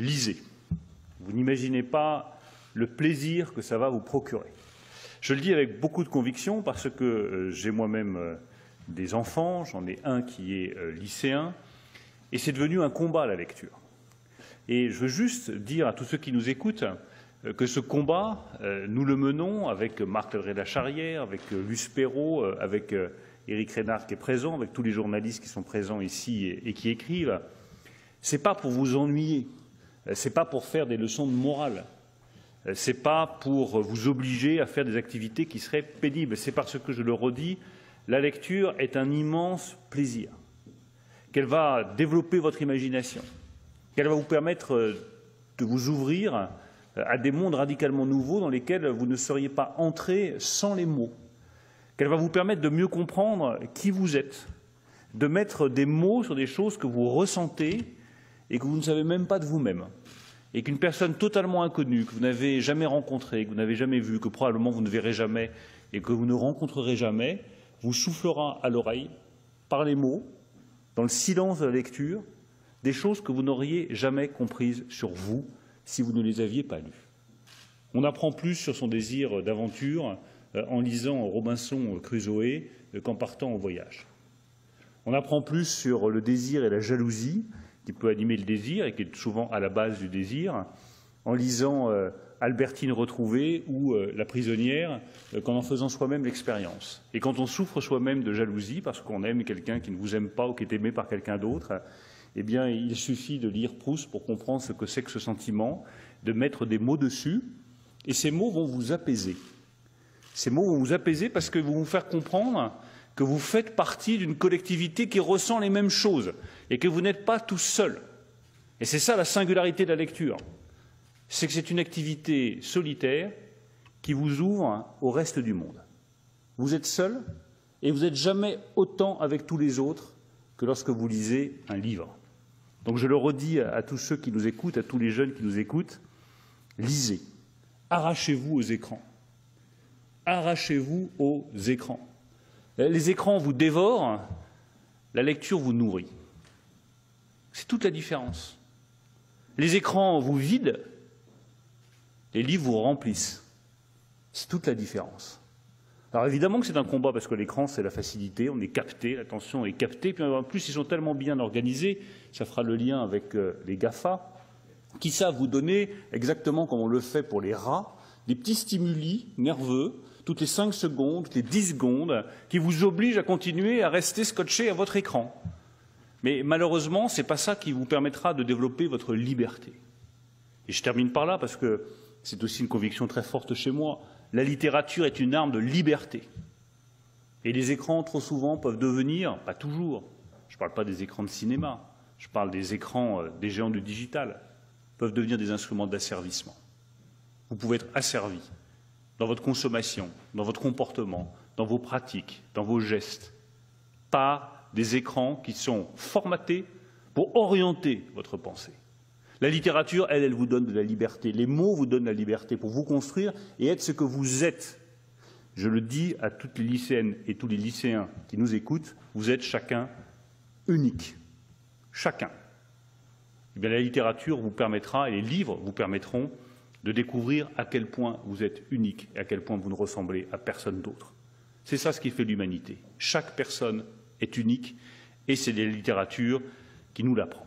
lisez. Vous n'imaginez pas le plaisir que ça va vous procurer. Je le dis avec beaucoup de conviction parce que j'ai moi-même des enfants, j'en ai un qui est lycéen, et c'est devenu un combat la lecture. Et je veux juste dire à tous ceux qui nous écoutent que ce combat, nous le menons avec Marc Ledré-Lacharrière, avec Luce Perrault, avec Éric Reynard qui est présent, avec tous les journalistes qui sont présents ici et qui écrivent. Ce n'est pas pour vous ennuyer, ce n'est pas pour faire des leçons de morale, ce n'est pas pour vous obliger à faire des activités qui seraient pénibles, c'est parce que, je le redis, la lecture est un immense plaisir, qu'elle va développer votre imagination, qu'elle va vous permettre de vous ouvrir à des mondes radicalement nouveaux dans lesquels vous ne seriez pas entré sans les mots, qu'elle va vous permettre de mieux comprendre qui vous êtes, de mettre des mots sur des choses que vous ressentez et que vous ne savez même pas de vous-même, et qu'une personne totalement inconnue, que vous n'avez jamais rencontrée, que vous n'avez jamais vue, que probablement vous ne verrez jamais et que vous ne rencontrerez jamais, vous soufflera à l'oreille, par les mots, dans le silence de la lecture, des choses que vous n'auriez jamais comprises sur vous si vous ne les aviez pas lues. On apprend plus sur son désir d'aventure en lisant Robinson Crusoe qu'en partant au voyage. On apprend plus sur le désir et la jalousie qui peut animer le désir et qui est souvent à la base du désir en lisant Albertine retrouvée ou La prisonnière qu'en en faisant soi-même l'expérience. Et quand on souffre soi-même de jalousie parce qu'on aime quelqu'un qui ne vous aime pas ou qui est aimé par quelqu'un d'autre, eh bien, il suffit de lire Proust pour comprendre ce que c'est que ce sentiment, de mettre des mots dessus, et ces mots vont vous apaiser. Ces mots vont vous apaiser parce que vont vous faire comprendre que vous faites partie d'une collectivité qui ressent les mêmes choses et que vous n'êtes pas tout seul. Et c'est ça la singularité de la lecture. C'est que c'est une activité solitaire qui vous ouvre au reste du monde. Vous êtes seul et vous n'êtes jamais autant avec tous les autres que lorsque vous lisez un livre. Donc je le redis à tous ceux qui nous écoutent, à tous les jeunes qui nous écoutent, lisez, arrachez-vous aux écrans. Arrachez-vous aux écrans. Les écrans vous dévorent, la lecture vous nourrit. C'est toute la différence. Les écrans vous vident, les livres vous remplissent. C'est toute la différence. Alors évidemment que c'est un combat parce que l'écran c'est la facilité, on est capté, l'attention est captée, puis en plus ils sont tellement bien organisés, ça fera le lien avec les GAFA, qui savent vous donner, exactement comme on le fait pour les rats, des petits stimuli nerveux, toutes les 5 secondes, toutes les 10 secondes, qui vous obligent à continuer à rester scotché à votre écran. Mais malheureusement, ce n'est pas ça qui vous permettra de développer votre liberté. Et je termine par là parce que c'est aussi une conviction très forte chez moi. La littérature est une arme de liberté. Et les écrans, trop souvent, peuvent devenir, pas toujours, je ne parle pas des écrans de cinéma, je parle des écrans des géants du digital, peuvent devenir des instruments d'asservissement. Vous pouvez être asservi dans votre consommation, dans votre comportement, dans vos pratiques, dans vos gestes, par des écrans qui sont formatés pour orienter votre pensée. La littérature, elle vous donne de la liberté. Les mots vous donnent la liberté pour vous construire et être ce que vous êtes. Je le dis à toutes les lycéennes et tous les lycéens qui nous écoutent, vous êtes chacun unique. Chacun. Eh bien, la littérature vous permettra, et les livres vous permettront, de découvrir à quel point vous êtes unique et à quel point vous ne ressemblez à personne d'autre. C'est ça ce qui fait l'humanité. Chaque personne est unique et c'est la littérature qui nous l'apprend.